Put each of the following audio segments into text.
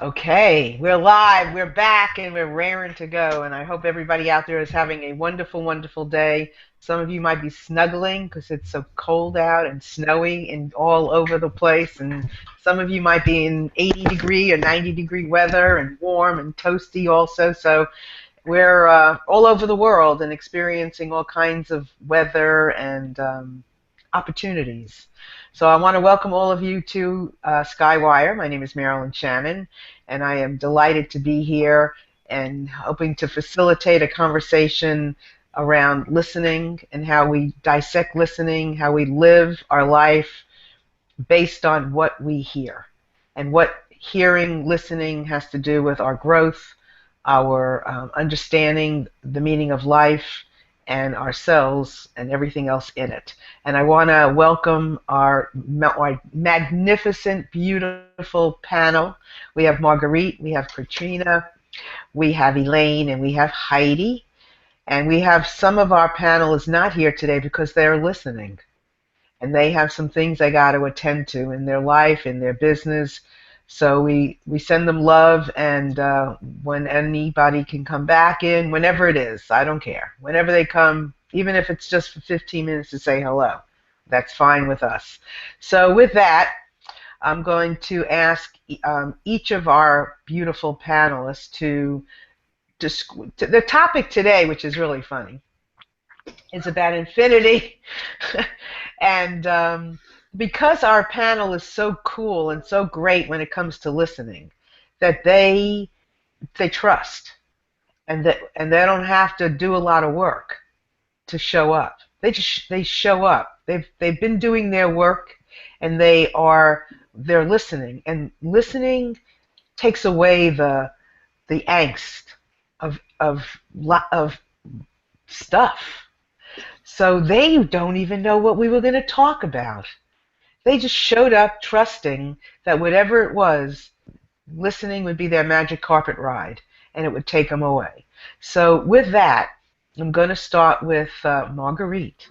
Okay, we're live, we're back, and we're raring to go. And I hope everybody out there is having a wonderful, wonderful day. Some of you might be snuggling because it's so cold out and snowy and all over the place. And some of you might be in 80-degree or 90-degree weather and warm and toasty also. So we're all over the world and experiencing all kinds of weather and opportunities. So I want to welcome all of you to SkyWire. My name is Marilyn Shannon, and I am delighted to be here and hoping to facilitate a conversation around listening and how we dissect listening, how we live our life based on what we hear, and what hearing, listening has to do with our growth, our understanding the meaning of life, and ourselves and everything else in it. And I want to welcome our magnificent, beautiful panel. We have Marguerite, we have Katrina, we have Elaine, and we have Heidi. And we have some of our panelists not here today because they're listening. And they have some things they got to attend to in their life, in their business. So we send them love, and when anybody can come back in, whenever it is, I don't care. Whenever they come, even if it's just for 15 minutes to say hello, that's fine with us. So with that, I'm going to ask each of our beautiful panelists to the topic today, which is really funny, is about infinity. And because our panel is so cool and so great when it comes to listening, that they trust, and they don't have to do a lot of work to show up. They show up. They've been doing their work, and they're listening, and listening takes away the angst of stuff. So they don't even know what we were going to talk about. They just showed up trusting that whatever it was, listening would be their magic carpet ride, and it would take them away. So with that, I'm going to start with Marguerite.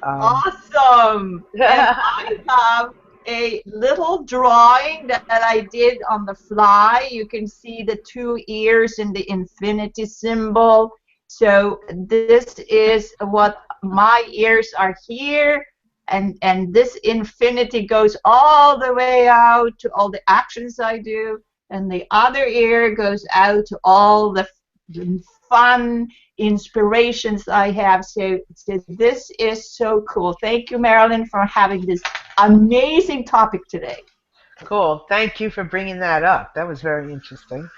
Awesome! And I have a little drawing that I did on the fly. You can see the two ears in the infinity symbol. So this is what my ears are here, and this infinity goes all the way out to all the actions I do, and the other ear goes out to all the fun inspirations I have. So this is so cool. Thank you, Marilyn, for having this amazing topic today. Cool. Thank you for bringing that up. That was very interesting.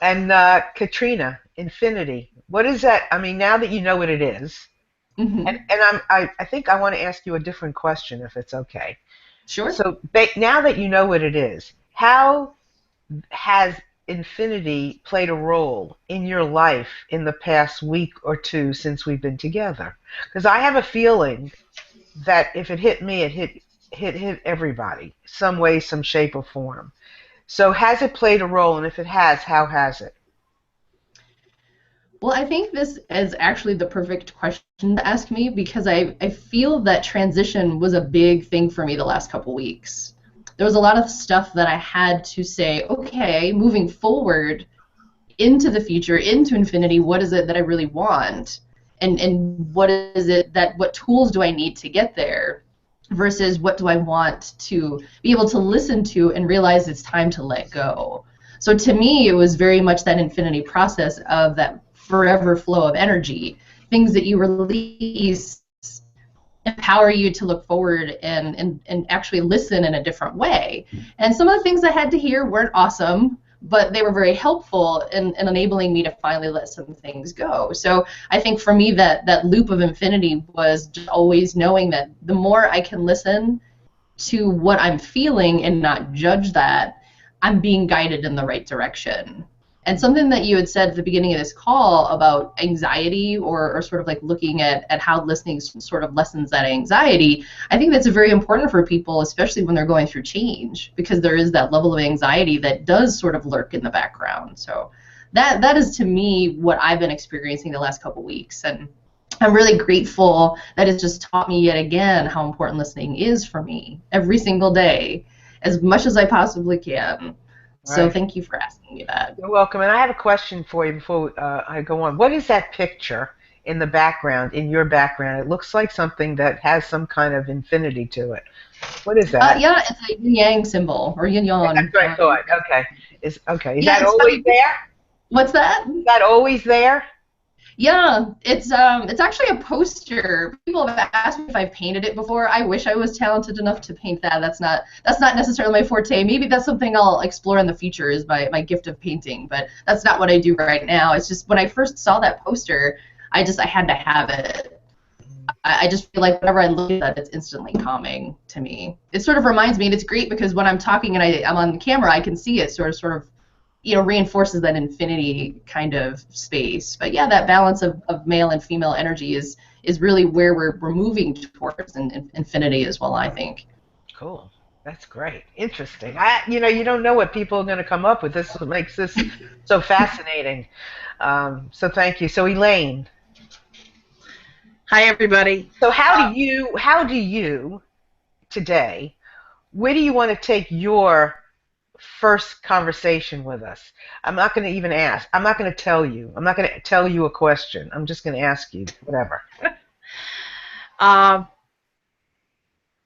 And Katrina, infinity. What is that? I mean, now that you know what it is, and Mm-hmm. I think I want to ask you a different question, if it's okay. Sure. So now that you know what it is, how has infinity played a role in your life in the past week or two since we've been together? Because I have a feeling that if it hit me, it hit everybody, some way, some shape, or form. So has it played a role, and if it has, how has it? Well, I think this is actually the perfect question to ask me because I feel that transition was a big thing for me the last couple weeks. There was a lot of stuff that I had to say, okay, moving forward into the future, into infinity, what is it that I really want? And what is it that, what tools do I need to get there? Versus what do I want to be able to listen to and realize it's time to let go. So to me, it was very much that infinity process of that forever flow of energy. Things that you release empower you to look forward and actually listen in a different way. And some of the things I had to hear weren't awesome, but they were very helpful in enabling me to finally let some things go. So I think for me that loop of infinity was just always knowing that the more I can listen to what I'm feeling and not judge that, I'm being guided in the right direction. And something that you had said at the beginning of this call about anxiety or sort of like looking at how listening sort of lessens that anxiety, I think that's very important for people, especially when they're going through change, because there is that level of anxiety that does sort of lurk in the background. So that is to me what I've been experiencing the last couple weeks. And I'm really grateful that it's just taught me yet again how important listening is for me every single day, as much as I possibly can. So Right. thank you for asking me that. You're welcome. And I have a question for you before I go on. What is that picture in the background, in your background? It looks like something that has some kind of infinity to it. What is that? Yeah, it's a yin yang symbol or yin Okay, that's yang. what I thought. Okay. Is Yeah, that it's always funny. there? What's that? Is that always there? Yeah, it's actually a poster. People have asked me if I've painted it before. I wish I was talented enough to paint that. That's not necessarily my forte. Maybe that's something I'll explore in the future is my gift of painting, but that's not what I do right now. It's just when I first saw that poster, I had to have it. I just feel like whenever I look at it, it's instantly calming to me. It sort of reminds me, and it's great because when I'm talking and I'm on the camera, I can see it sort of reinforces that infinity kind of space. But yeah, that balance of male and female energy is really where we're moving towards infinity as well, I think. Cool. That's great. Interesting. You don't know what people are going to come up with. This is what makes this so fascinating. So thank you. So Elaine, Hi, everybody. so how do you today, where do you want to take your first conversation with us? I'm not going to even ask. I'm not going to tell you. I'm not going to tell you a question. I'm just going to ask you whatever. Uh,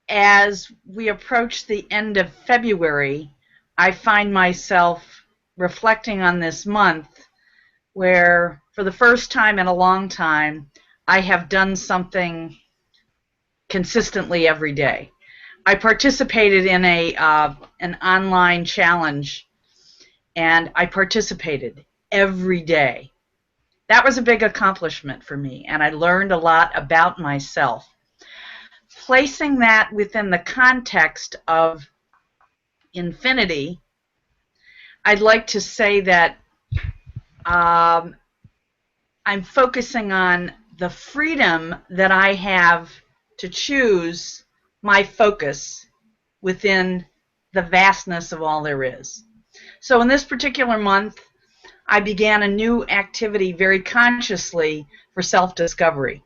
as we approach the end of February, I find myself reflecting on this month where, for the first time in a long time, I have done something consistently every day. I participated in an online challenge, and I participated every day. That was a big accomplishment for me, and I learned a lot about myself. Placing that within the context of infinity, I'd like to say that I'm focusing on the freedom that I have to choose my focus within the vastness of all there is. So in this particular month, I began a new activity very consciously for self-discovery,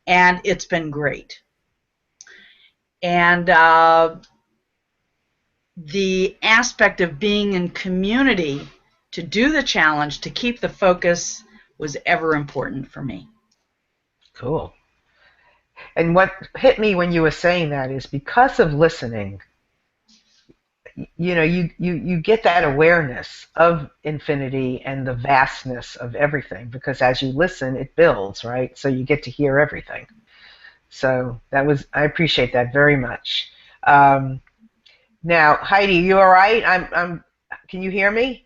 and it's been great. And the aspect of being in community to do the challenge, to keep the focus, was ever important for me. Cool. And what hit me when you were saying that is because of listening, you get that awareness of infinity and the vastness of everything because as you listen, it builds, right? So you get to hear everything. So I appreciate that very much. Now, Heidi, you all right? Can you hear me?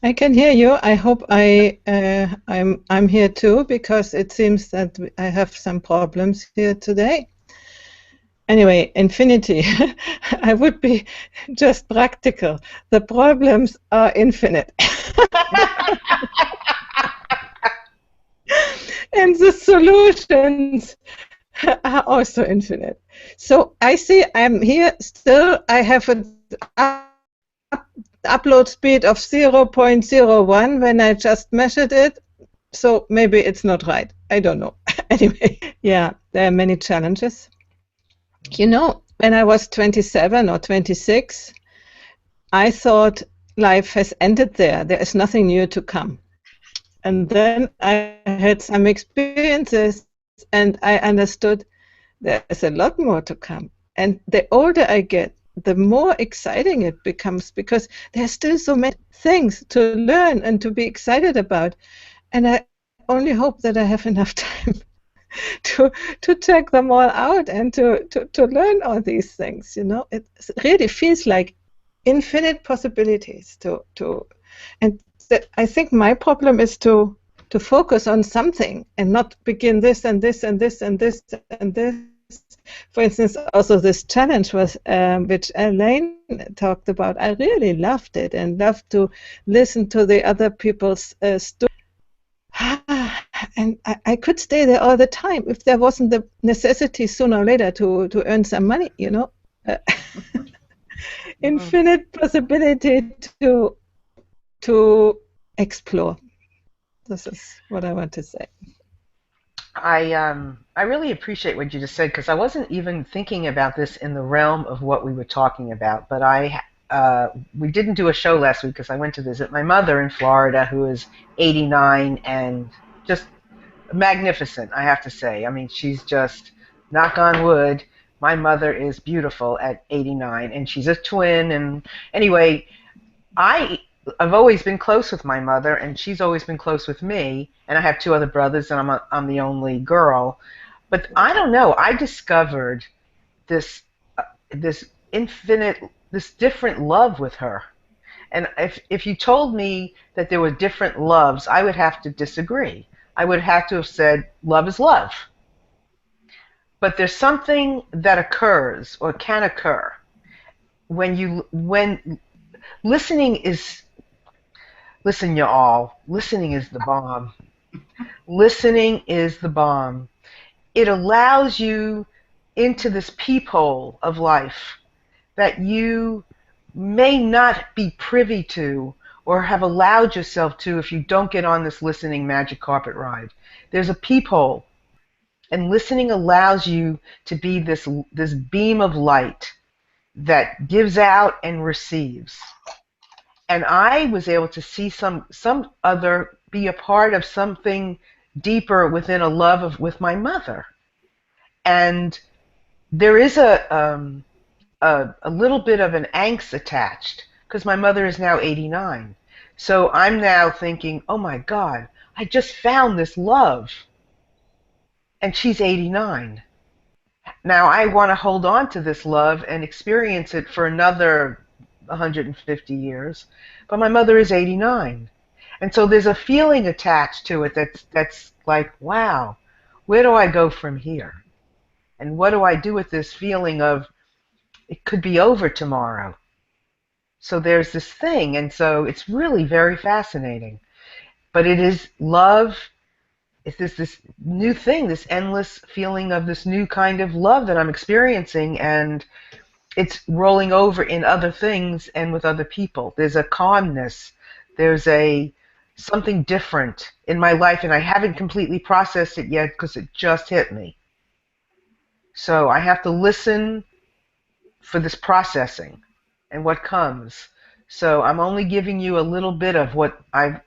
I can hear you. I hope I'm here too because it seems that I have some problems here today. Anyway, infinity. I would be just practical. The problems are infinite. And the solutions are also infinite. So I see I'm here still. I have an upload speed of 0.01 when I just measured it. So maybe it's not right. I don't know. Anyway, yeah, there are many challenges. When I was 27 or 26, I thought life has ended there. There is nothing new to come. And then I had some experiences and I understood there's a lot more to come. And the older I get, the more exciting it becomes because there's still so many things to learn and to be excited about. And I only hope that I have enough time to check them all out and to learn all these things. It really feels like infinite possibilities and I think my problem is to focus on something and not begin this and this and this and this and this. For instance, also this challenge was which Elaine talked about. I really loved it and loved to listen to the other people's stories. And I could stay there all the time if there wasn't the necessity sooner or later to earn some money, Infinite possibility to explore. This is what I want to say. I really appreciate what you just said because I wasn't even thinking about this in the realm of what we were talking about, but we didn't do a show last week because I went to visit my mother in Florida, who is 89 and just magnificent, I have to say. I mean, she's just, knock on wood, my mother is beautiful at 89, and she's a twin. And anyway, I've always been close with my mother, and she's always been close with me. And I have two other brothers, and I'm the only girl. But I don't know. I discovered this this infinite, this different love with her. And if you told me that there were different loves, I would have to disagree. I would have to have said love is love. But there's something that occurs or can occur when listening is, listen, you all, listening is the bomb. Listening is the bomb. It allows you into this peephole of life that you may not be privy to or have allowed yourself to if you don't get on this listening magic carpet ride. There's a peephole, and listening allows you to be this beam of light that gives out and receives. And I was able to see some other, be a part of something deeper within a love with my mother. And there is a little bit of an angst attached because my mother is now 89. So I'm now thinking, oh my God, I just found this love. And she's 89. Now I want to hold on to this love and experience it for another 150 years. But my mother is 89. And so there's a feeling attached to it that's like, wow, where do I go from here? And what do I do with this feeling of it could be over tomorrow? So there's this thing, and so it's really very fascinating. But it is love. It's this new thing, this endless feeling of this new kind of love that I'm experiencing, and it's rolling over in other things and with other people. There's a calmness. There's something different in my life, and I haven't completely processed it yet because it just hit me. So I have to listen for this processing and what comes. So I'm only giving you a little bit of what I've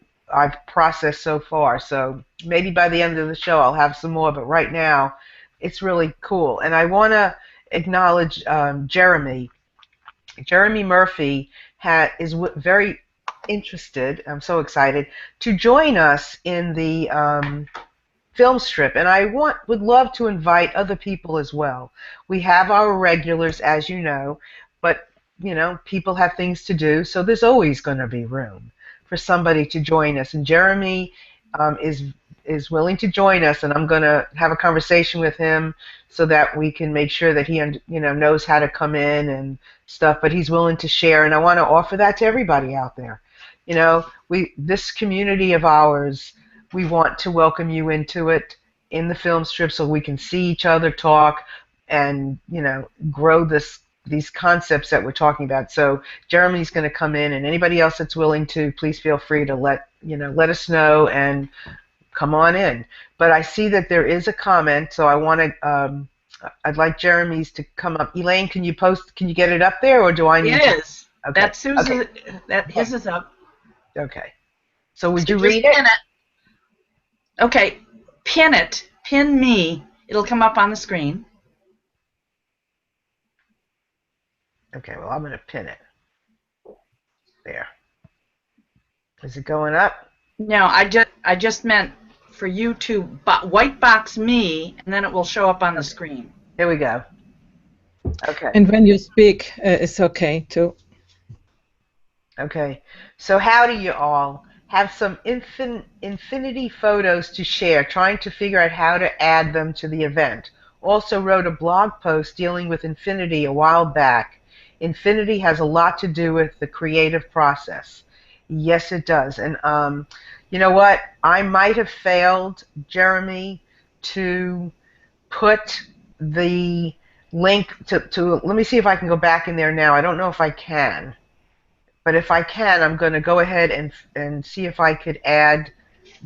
processed so far. So maybe by the end of the show I'll have some more, but right now it's really cool. And I want to acknowledge Jeremy. Jeremy Murphy is very interested, I'm so excited, to join us in the film strip, and I would love to invite other people as well. We have our regulars, as you know, but people have things to do, so there's always going to be room for somebody to join us. And Jeremy is willing to join us, and I'm going to have a conversation with him so that we can make sure that he knows how to come in and stuff. But he's willing to share, and I want to offer that to everybody out there. This community of ours, we want to welcome you into it in the film strip so we can see each other talk and grow these concepts that we're talking about. So Jeremy's going to come in, and anybody else that's willing to, please feel free to let us know and come on in. But I see that there is a comment, so I want to I'd like Jeremy's to come up. Elaine, can you get it up there, or do I need It is. Okay. That's Susan. Okay. His is up. Okay. So would So you just read it? pin it. Okay. Pin it. Pin me. It'll come up on the screen. Okay, well, I'm going to pin it. There. Is it going up? No, I just meant for you to white box me, and then it will show up on the screen. Here we go. Okay. And when you speak, it's okay too. Okay. So howdy, you all. Have some infinity photos to share, trying to figure out how to add them to the event. Also wrote a blog post dealing with infinity a while back. Infinity has a lot to do with the creative process. Yes, it does. And you know what? I might have failed, Jeremy, to put the link to let me see if I can go back in there now. I don't know if I can. But if I can, I'm going to go ahead and see if I could add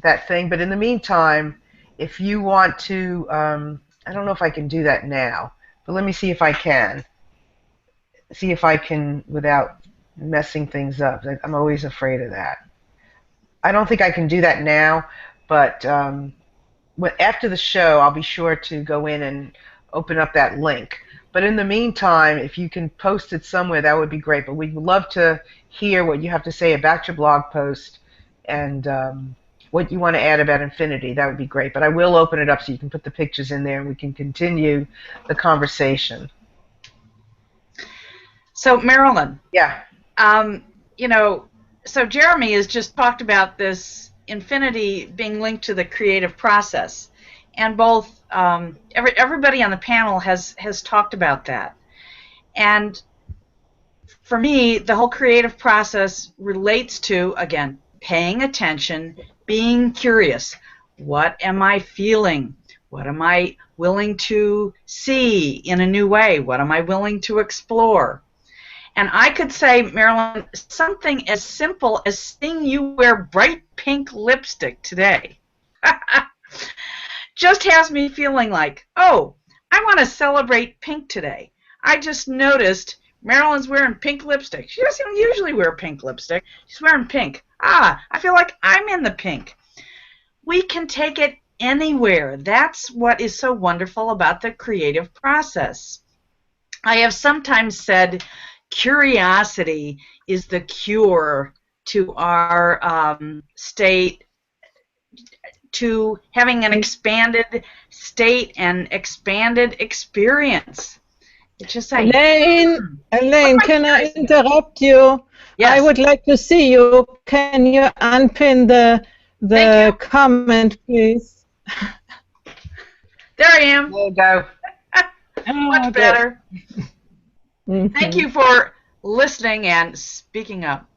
that thing. But in the meantime, if you want to, I don't know if I can do that now. But let me see if I can. See if I can without messing things up. I'm always afraid of that. I don't think I can do that now, but after the show, I'll be sure to go in and open up that link. But in the meantime, if you can post it somewhere, that would be great. But we'd love to hear what you have to say about your blog post and what you want to add about infinity. That would be great. But I will open it up so you can put the pictures in there and we can continue the conversation. So, Marilyn. Yeah. You know, so Jeremy has just talked about this infinity being linked to the creative process. And both everybody on the panel has talked about that. And for me, the whole creative process relates to, again, paying attention, being curious. What am I feeling? What am I willing to see in a new way? What am I willing to explore? And I could say, Marilyn, something as simple as seeing you wear bright pink lipstick today just has me feeling like, oh, I want to celebrate pink today. I just noticed Marilyn's wearing pink lipstick. She doesn't usually wear pink lipstick. She's wearing pink. Ah, I feel like I'm in the pink. We can take it anywhere. That's what is so wonderful about the creative process. I have sometimes said curiosity is the cure to our state, to having an expanded state and expanded experience. It's just like, Elaine, can I interrupt you? Yes. I would like to see you. Can you unpin the comment, please? There I am. There you go. Much better. Thank you for listening and speaking up.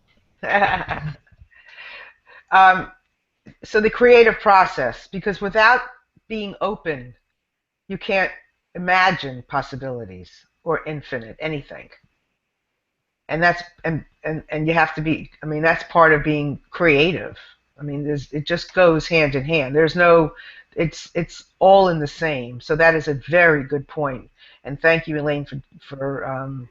So the creative process, because without being open, you can't imagine possibilities or infinite anything. And that's and you have to be. I mean, that's part of being creative. I mean, it just goes hand in hand. There's no, it's all in the same. So that is a very good point. And thank you, Elaine, for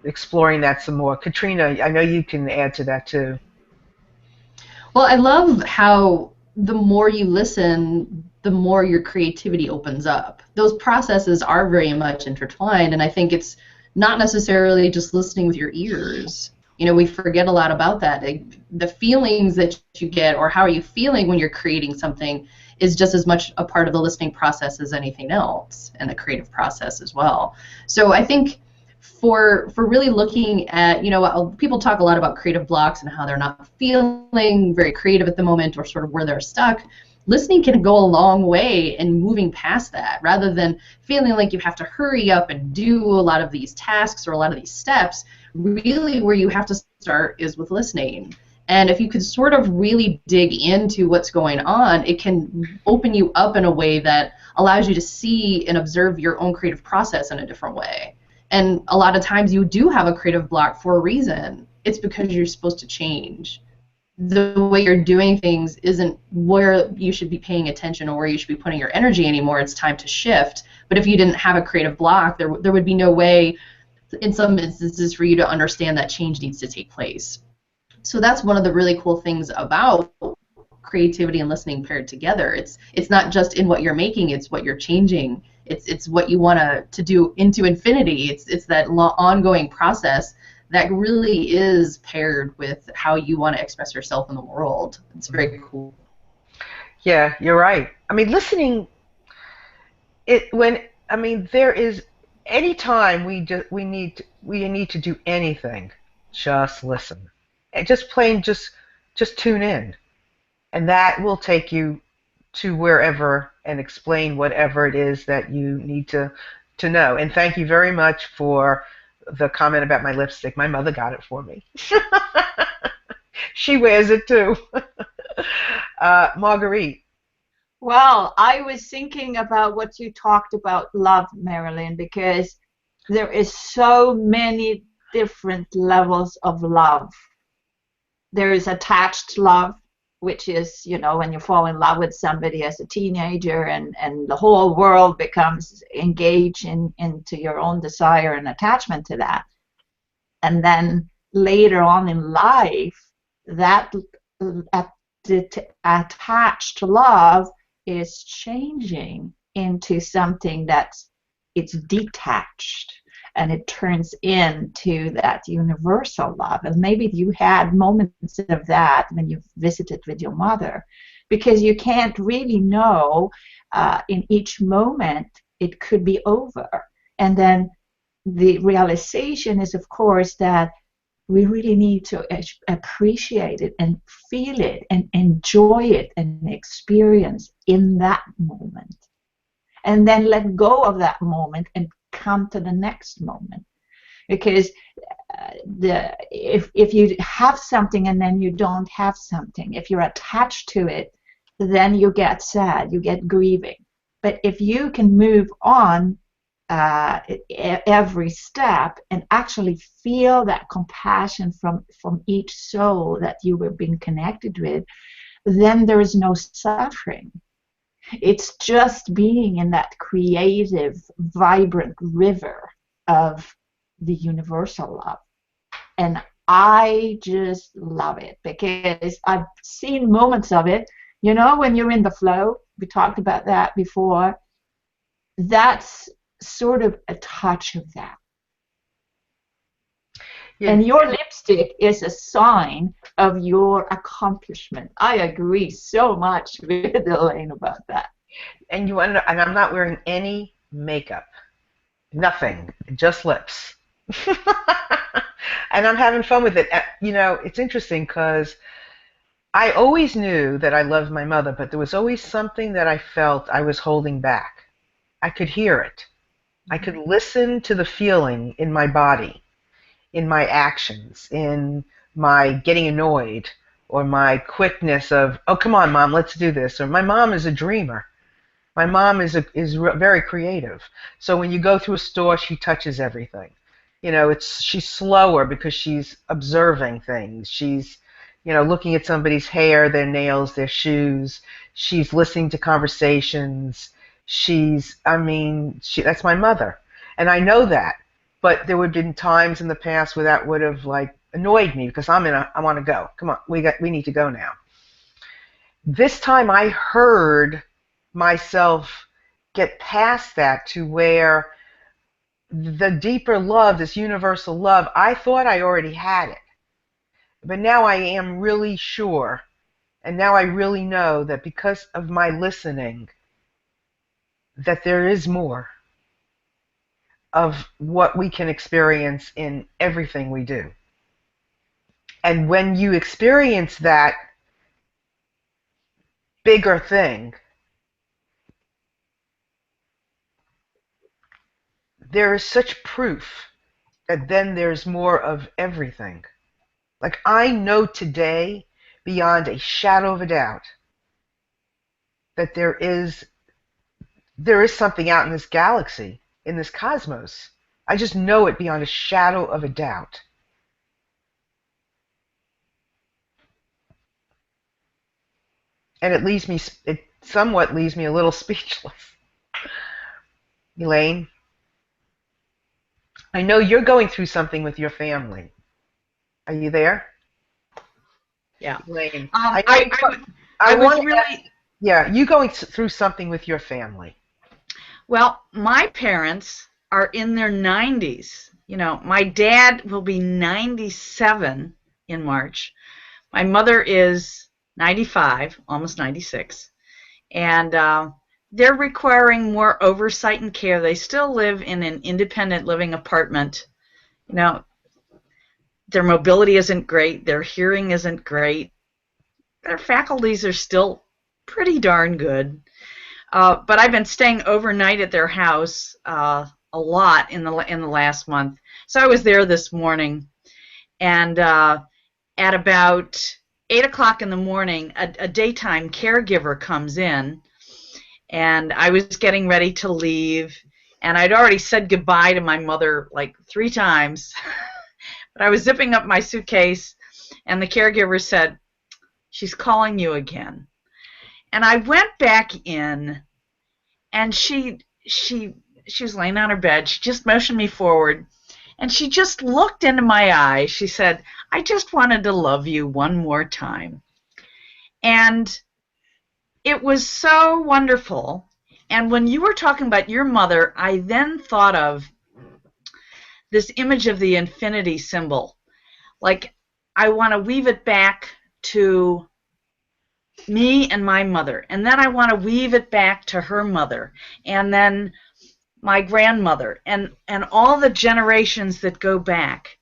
exploring that some more. Katrina, I know you can add to that too. Well, I love how the more you listen, the more your creativity opens up. Those processes are very much intertwined, and I think it's not necessarily just listening with your ears. You know, we forget a lot about that. The feelings that you get, or how are you feeling when you're creating something, is just as much a part of the listening process as anything else, and the creative process as well. So I think for really looking at, you know, people talk a lot about creative blocks and how they're not feeling very creative at the moment, or sort of where they're stuck. Listening can go a long way in moving past that, rather than feeling like you have to hurry up and do a lot of these tasks or a lot of these steps. Really, where you have to start is with listening. And if you could sort of really dig into what's going on, it can open you up in a way that allows you to see and observe your own creative process in a different way. And a lot of times you do have a creative block for a reason. It's because you're supposed to change. The way you're doing things isn't where you should be paying attention or where you should be putting your energy anymore. It's time to shift. But if you didn't have a creative block, there would be no way, in some instances, for you to understand that change needs to take place. So that's one of the really cool things about creativity and listening paired together. It's not just in what you're making, it's what you're changing. It's what you want to do into infinity. It's that ongoing process that really is paired with how you want to express yourself in the world. It's very cool. Yeah, you're right. I mean, listening. There is any time we need to do anything, just listen. And just tune in, and that will take you to wherever and explain whatever it is that you need to know. And thank you very much for the comment about my lipstick. My mother got it for me. She wears it too. Marguerite. Well, I was thinking about what you talked about love, Marilyn, because there is so many different levels of love. There is attached love, which is, you know, when you fall in love with somebody as a teenager and the whole world becomes engaged into your own desire and attachment to that. And then later on in life, that attached love is changing into something that's it's detached, and it turns into that universal love. And maybe you had moments of that when you visited with your mother, because you can't really know in each moment it could be over. And then the realization is, of course, that we really need to appreciate it and feel it and enjoy it and experience in that moment. And then let go of that moment and come to the next moment. Because if you have something and then you don't have something, if you're attached to it, then you get sad, you get grieving. But if you can move on every step and actually feel that compassion from each soul that you were being connected with, then there is no suffering. It's just being in that creative, vibrant river of the universal love. And I just love it because I've seen moments of it. You know, when you're in the flow, we talked about that before, that's sort of a touch of that. Yeah. And your lipstick is a sign of your accomplishment. I agree so much with Elaine about that. And you and I'm not wearing any makeup, nothing, just lips. And I'm having fun with it. You know, it's interesting because I always knew that I loved my mother, but there was always something that I felt I was holding back. I could hear it. I could listen to the feeling in my body, in my actions, in my getting annoyed, or my quickness of, oh, come on, Mom, let's do this. Or my mom is a dreamer. My mom is very creative. So when you go through a store, she touches everything. You know, she's slower because she's observing things. She's, you know, looking at somebody's hair, their nails, their shoes. She's listening to conversations. That's my mother. And I know that. But there would have been times in the past where that would have like annoyed me because I want to go. Come on, we need to go now. This time I heard myself get past that to where the deeper love, this universal love, I thought I already had it. But now I am really sure, and now I really know that because of my listening, that there is more of what we can experience in everything we do. And when you experience that bigger thing, there is such proof that then there's more of everything. Like I know today, beyond a shadow of a doubt, that there is something out in this galaxy, in this cosmos. I just know it beyond a shadow of a doubt. And it somewhat leaves me a little speechless. Elaine, I know you're going through something with your family. Are you there? Yeah. Elaine, you going through something with your family. Well, my parents are in their 90s. You know, my dad will be 97 in March. My mother is 95, almost 96. And they're requiring more oversight and care. They still live in an independent living apartment. You know, their mobility isn't great. Their hearing isn't great. Their faculties are still pretty darn good. But I've been staying overnight at their house a lot in the last month. So I was there this morning, and at about 8 o'clock in the morning, a daytime caregiver comes in, and I was getting ready to leave, and I'd already said goodbye to my mother like 3 times. But I was zipping up my suitcase, and the caregiver said, "She's calling you again." And I went back in, and she was laying on her bed. She just motioned me forward, And she just looked into my eyes. She said, I just wanted to love you one more time. And it was so wonderful. And when you were talking about your mother, I then thought of this image of the infinity symbol. Like, I want to weave it back to me and my mother. And then I want to weave it back to her mother. And then my grandmother. And all the generations that go back.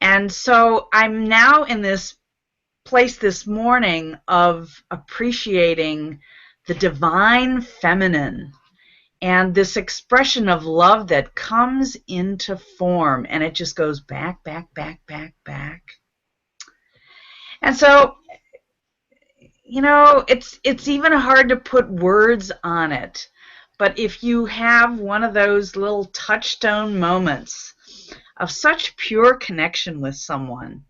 And so I'm now in this place this morning of appreciating the divine feminine and this expression of love that comes into form, and it just goes back, back, back, back, back. And so, you know, it's even hard to put words on it, but if you have one of those little touchstone moments of such pure connection with someone,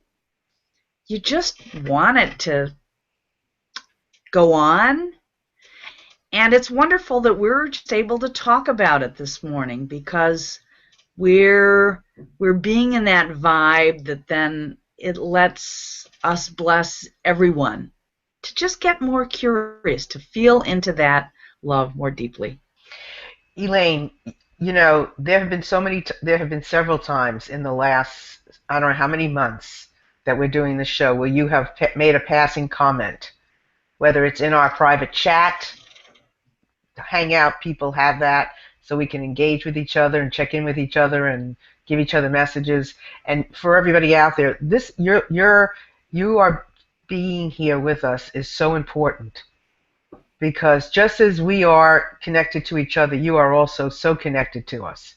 you just want it to go on. And it's wonderful that we're just able to talk about it this morning, because we're being in that vibe that then it lets us bless everyone to just get more curious, to feel into that love more deeply. Elaine, you know, there have been several times in the last, I don't know how many months that we're doing this show where you have made a passing comment, whether it's in our private chat, hangout, people have that, so we can engage with each other and check in with each other and give each other messages. And for everybody out there, this you are being here with us is so important, because just as we are connected to each other, you are also so connected to us.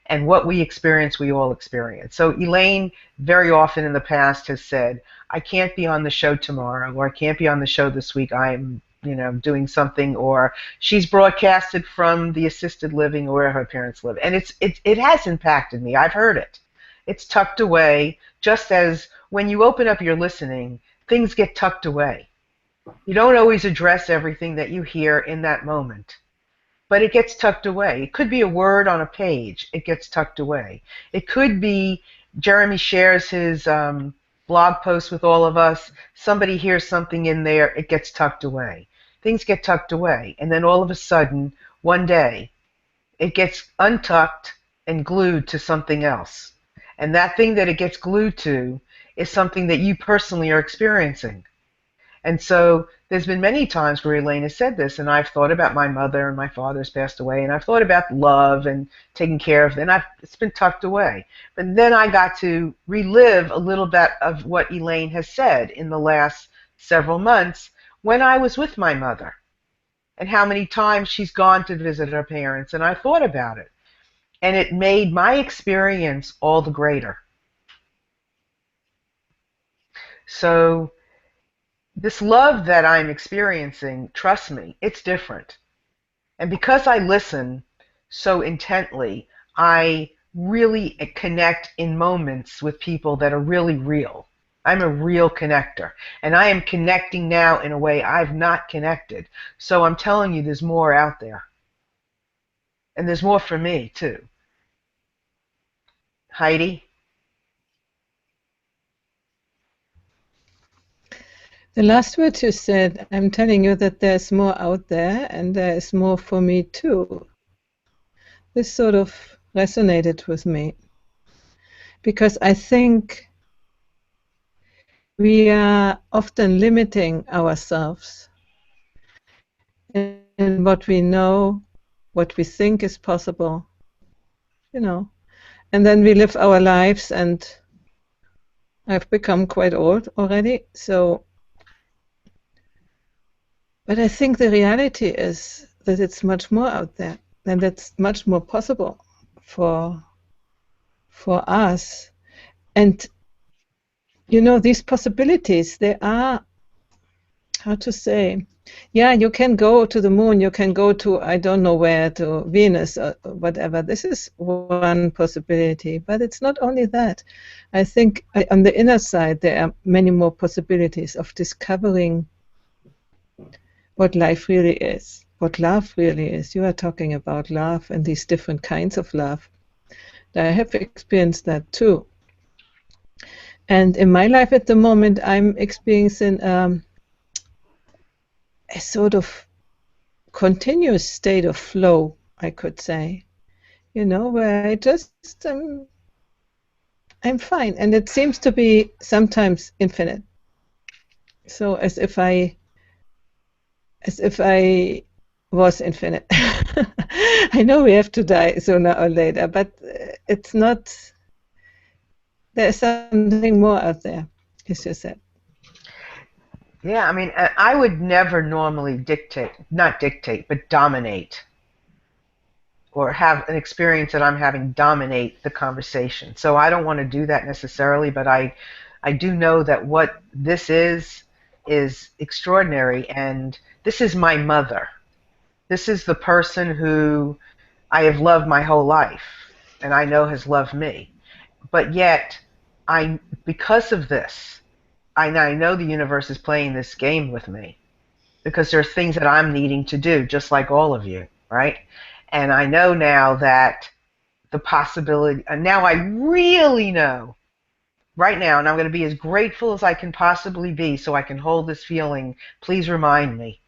And what we experience, we all experience. So Elaine very often in the past has said, I can't be on the show tomorrow, or I can't be on the show this week, I'm doing something, or she's broadcasted from the assisted living or where her parents live. And it has impacted me. I've heard it. It's tucked away, just as when you open up your listening, things get tucked away. You don't always address everything that you hear in that moment, but it gets tucked away. It could be a word on a page. It gets tucked away. It could be Jeremy shares his blog post with all of us. Somebody hears something in there. It gets tucked away. Things get tucked away. And then all of a sudden, one day, it gets untucked and glued to something else. And that thing that it gets glued to is something that you personally are experiencing. And so there's been many times where Elaine has said this, and I've thought about my mother, and my father's passed away, and I've thought about love and taking care of them, and it's been tucked away. But then I got to relive a little bit of what Elaine has said in the last several months when I was with my mother, and how many times she's gone to visit her parents, and I thought about it. And it made my experience all the greater. So this love that I'm experiencing, trust me, it's different. And because I listen so intently, I really connect in moments with people that are really real. I'm a real connector. And I am connecting now in a way I've not connected. So I'm telling you, there's more out there. And there's more for me, too. Heidi? The last word you said, I'm telling you that there's more out there, and there is more for me too. This sort of resonated with me, because I think we are often limiting ourselves in what we know, what we think is possible, and then we live our lives, and I've become quite old already, but I think the reality is that it's much more out there, and that's much more possible for us. And these possibilities, they are, how to say, yeah, you can go to the moon, you can go to, I don't know where, to Venus or whatever. This is one possibility, but it's not only that. I think on the inner side there are many more possibilities of discovering what life really is, what love really is. You are talking about love and these different kinds of love. I have experienced that too. And in my life at the moment, I'm experiencing a sort of continuous state of flow, I could say. You know, where I just I'm fine, and it seems to be sometimes infinite. So as if I was infinite. I know we have to die sooner or later, but it's not. There's something more out there, as you said. Yeah, I mean, I would never normally not dictate, but dominate, or have an experience that I'm having dominate the conversation. So I don't want to do that necessarily, but I do know that what this is extraordinary, and this is my mother. This is the person who I have loved my whole life, and I know has loved me. But yet, because of this, I know the universe is playing this game with me, because there are things that I'm needing to do, just like all of you, right? And I know now that the possibility, and now I really know, right now, and I'm going to be as grateful as I can possibly be so I can hold this feeling. Please remind me.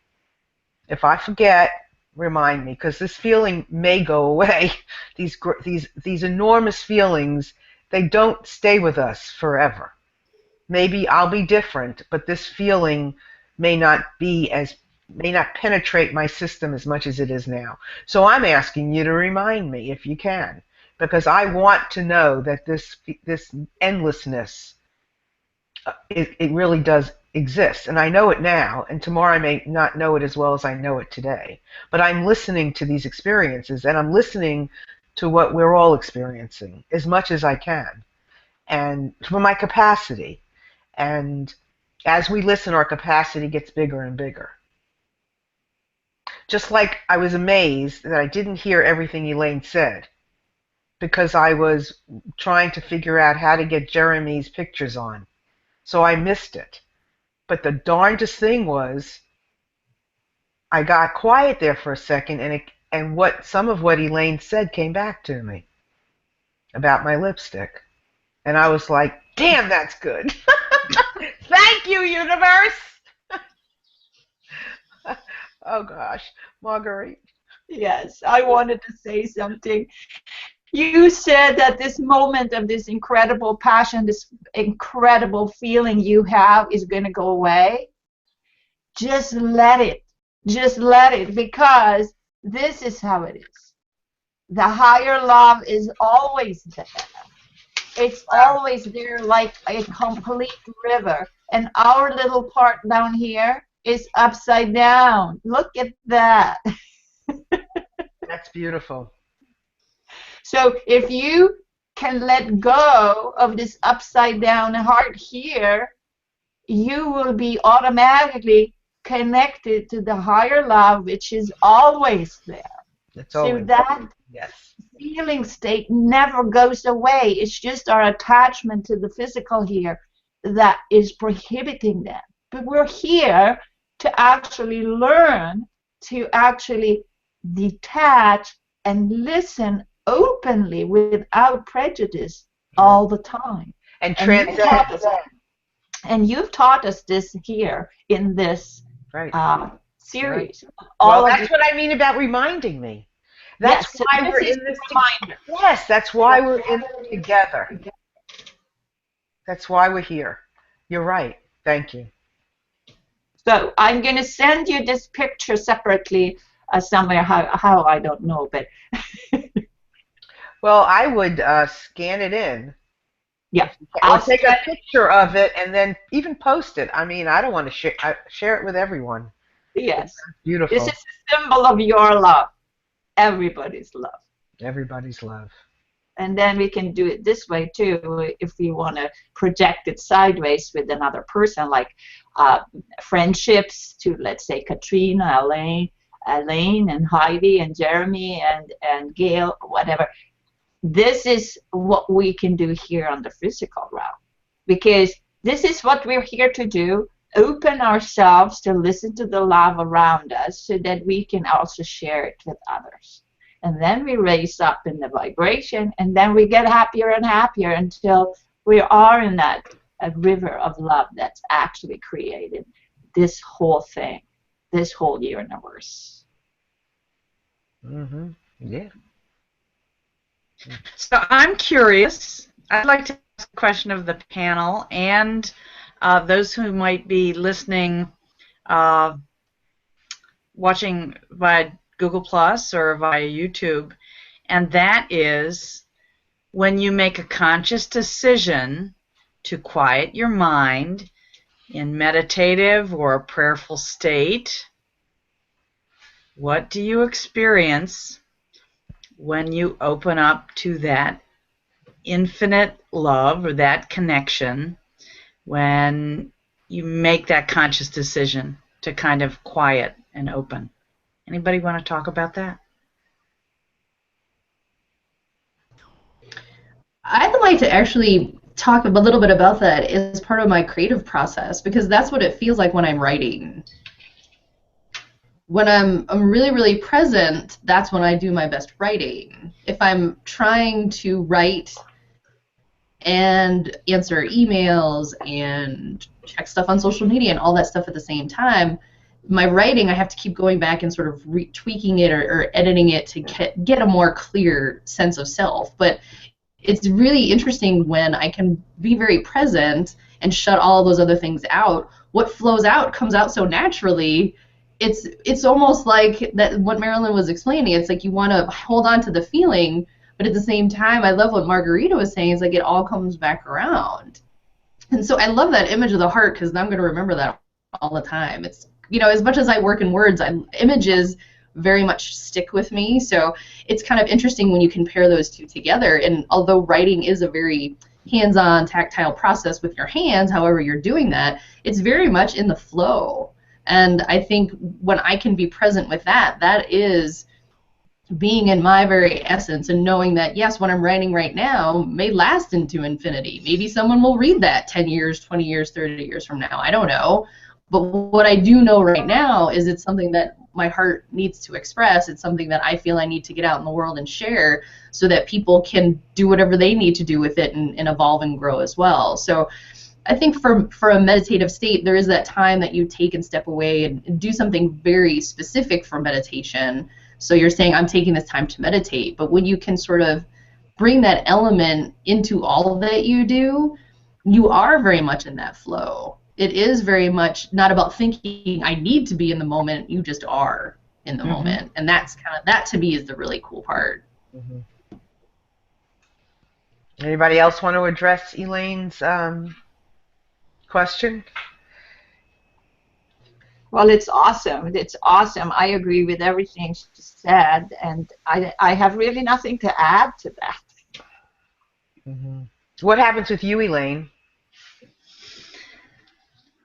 If I forget, remind me, because this feeling may go away. These enormous feelings, they don't stay with us forever. Maybe I'll be different, but this feeling may not penetrate my system as much as it is now. So I'm asking you to remind me if you can, because I want to know that this endlessness, it really does exist. And I know it now, and tomorrow I may not know it as well as I know it today. But I'm listening to these experiences, and I'm listening to what we're all experiencing as much as I can, and for my capacity. And as we listen, our capacity gets bigger and bigger. Just like I was amazed that I didn't hear everything Elaine said, because I was trying to figure out how to get Jeremy's pictures on. So I missed it. But the darndest thing was, I got quiet there for a second, and some of what Elaine said came back to me about my lipstick. And I was like, damn, that's good. Thank you, universe. Oh, gosh. Marguerite. Yes, I wanted to say something. You said that this moment of this incredible passion, this incredible feeling you have is going to go away. Just let it. Just let it, because this is how it is. The higher love is always there. It's always there like a complete river. And our little part down here is upside down. Look at that. That's beautiful. So if you can let go of this upside down heart here, you will be automatically connected to the higher love, which is always there. It's always so that yes. Feeling state never goes away. It's just our attachment to the physical here that is prohibiting that. But we're here to actually learn to actually detach and listen openly without prejudice all the time. And transcend. And you've taught us this here in this series. Right. Well, that's what I mean about reminding me. That's why we're in this together. Yes, that's why we're in it together. That's why we're here. You're right. Thank you. So I'm going to send you this picture separately somewhere. How I don't know, but. Well, I would scan it in. Yeah. I'll take a picture of it and then even post it. I mean, I don't want to share it with everyone. Yes. It's beautiful. This is a symbol of your love. Everybody's love. Everybody's love. And then we can do it this way too, if we want to project it sideways with another person, like friendships to, let's say, Katrina, Elaine, and Heidi, and Jeremy, and Gail, whatever. This is what we can do here on the physical realm, because this is what we're here to do. Open ourselves to listen to the love around us so that we can also share it with others. and then we raise up in the vibration, and then we get happier and happier until we are in that river of love that's actually created this whole thing, this whole universe. Mm-hmm. Yeah. So I'm curious. I'd like to ask a question of the panel and those who might be listening, watching via Google Plus or via YouTube, and that is when you make a conscious decision to quiet your mind in meditative or prayerful state, what do you experience when you open up to that infinite love or that connection, when you make that conscious decision to kind of quiet and open? Anybody want to talk about that? I'd like to actually talk a little bit about that as part of my creative process, because that's what it feels like when I'm writing. When I'm really, really present, that's when I do my best writing. If I'm trying to write and answer emails and check stuff on social media and all that stuff at the same time, my writing, I have to keep going back and sort of tweaking it or editing it to get a more clear sense of self. But it's really interesting when I can be very present and shut all those other things out. What flows out comes out so naturally. It's almost like that, what Marilyn was explaining. It's like you want to hold on to the feeling, but at the same time, I love what Margarita was saying. It's like it all comes back around. And so I love that image of the heart, because I'm going to remember that all the time. It's, you know, as much as I work in words, images very much stick with me. So it's kind of interesting when you compare those two together. And although writing is a very hands-on, tactile process with your hands, however you're doing that, it's very much in the flow. And I think when I can be present with that, that is being in my very essence and knowing that, yes, what I'm writing right now may last into infinity. Maybe someone will read that 10 years, 20 years, 30 years from now. I don't know. But what I do know right now is it's something that my heart needs to express. It's something that I feel I need to get out in the world and share so that people can do whatever they need to do with it and evolve and grow as well. So I think for a meditative state, there is that time that you take and step away and do something very specific for meditation. So you're saying, I'm taking this time to meditate. But when you can sort of bring that element into all that you do, you are very much in that flow. It is very much not about thinking, I need to be in the moment. You just are in the moment. And that's kind of, that to me is the really cool part. Anybody else want to address Elaine's question? Well, it's awesome. It's awesome. I agree with everything she said, and I have really nothing to add to that. What happens with you, Elaine?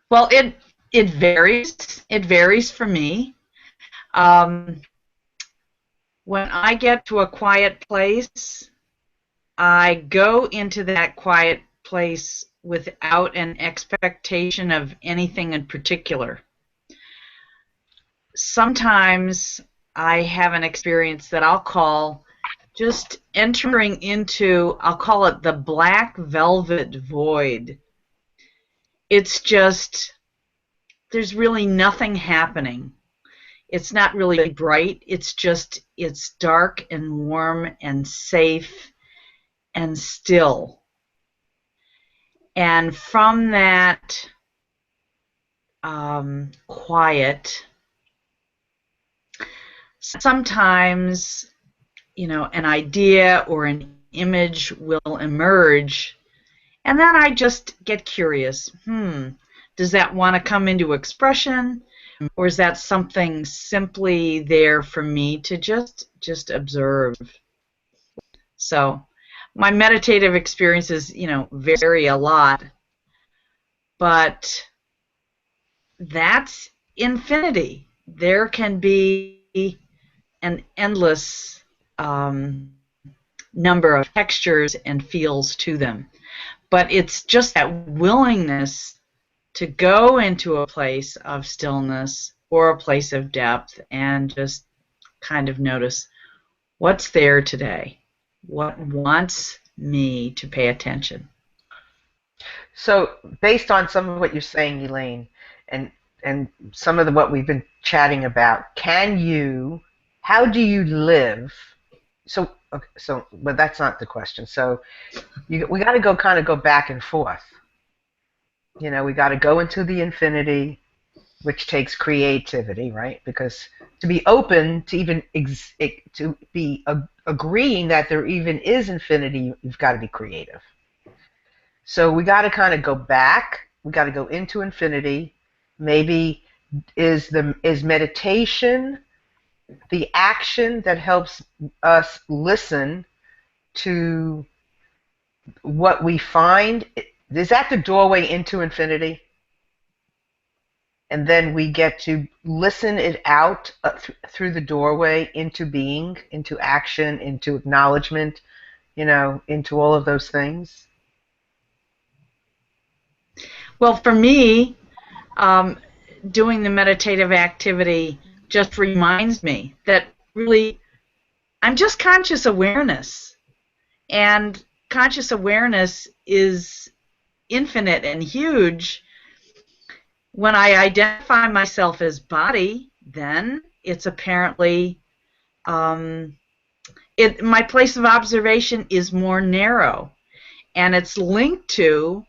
Well, it varies. It varies for me. When I get to a quiet place, I go into that quiet place without an expectation of anything in particular. Sometimes I have an experience that I'll call just entering into, I'll call it the black velvet void. It's just, there's really nothing happening. It's not really bright. It's just, it's dark and warm and safe and still. And from that quiet, sometimes, you know, an idea or an image will emerge, and then I just get curious. Does that want to come into expression, or is that something simply there for me to just observe? So my meditative experiences, you know, vary a lot, but that's infinity. There can be an endless number of textures and feels to them. But it's just that willingness to go into a place of stillness or a place of depth and just kind of notice, What's there today? What wants me to pay attention? So, based on some of what you're saying, Elaine, and some of what we've been chatting about, how do you live? So, okay, but that's not the question. So, we got to go back and forth. You know, we got to go into the infinity, which takes creativity, right? Because to be open to even to be agreeing that there even is infinity, you've got to be creative. So we got to kind of go back. We got to go into infinity. Maybe is meditation the action that helps us listen to what we find? Is that the doorway into infinity? And then we get to listen it out through the doorway into being, into action, into acknowledgement, into all of those things. Well, for me, doing the meditative activity just reminds me that really I'm just conscious awareness. And conscious awareness is infinite and huge. When I identify myself as body, then it's apparently my place of observation is more narrow, and it's linked to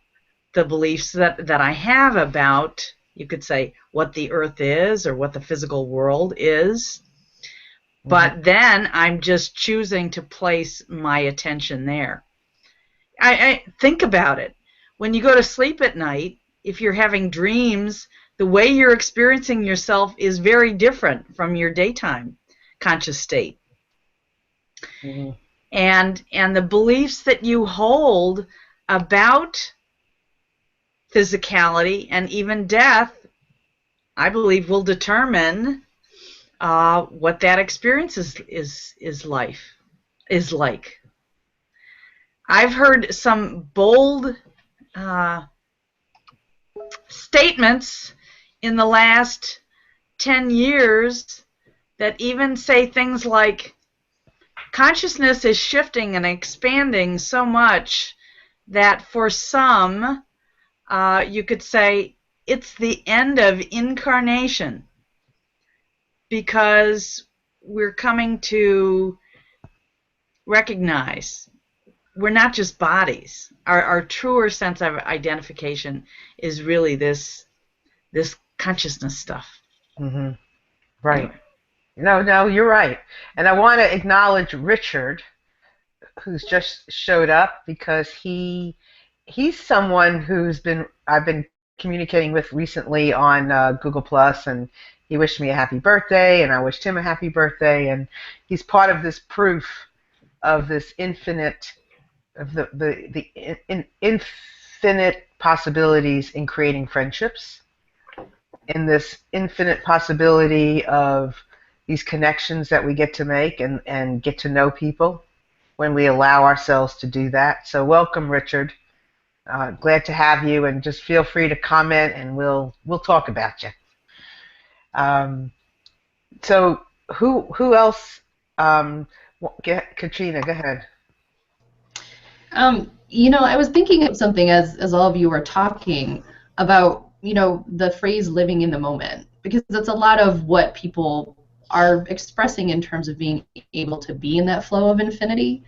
the beliefs that I have about, you could say, what the earth is or what the physical world is. Mm-hmm. But then I'm just choosing to place my attention there. I think about it. When you go to sleep at night, if you're having dreams, the way you're experiencing yourself is very different from your daytime conscious state. Mm-hmm. And the beliefs that you hold about physicality and even death, I believe, will determine what that experience is like. I've heard some bold statements in the last 10 years that even say things like consciousness is shifting and expanding so much that for some, you could say it's the end of incarnation, because we're coming to recognize we're not just bodies. Our truer sense of identification is really this consciousness stuff. Mm-hmm. Right. Anyway. No, you're right. And I want to acknowledge Richard, who's just showed up, because he's someone I've been communicating with recently on Google Plus, and he wished me a happy birthday, and I wished him a happy birthday, and he's part of this proof of this infinite, of the infinite possibilities in creating friendships, in this infinite possibility of these connections that we get to make and get to know people when we allow ourselves to do that. So welcome, Richard. Glad to have you, and just feel free to comment, and we'll talk about you. So who else? Katrina, go ahead. I was thinking of something as all of you were talking about, the phrase living in the moment, because that's a lot of what people are expressing in terms of being able to be in that flow of infinity.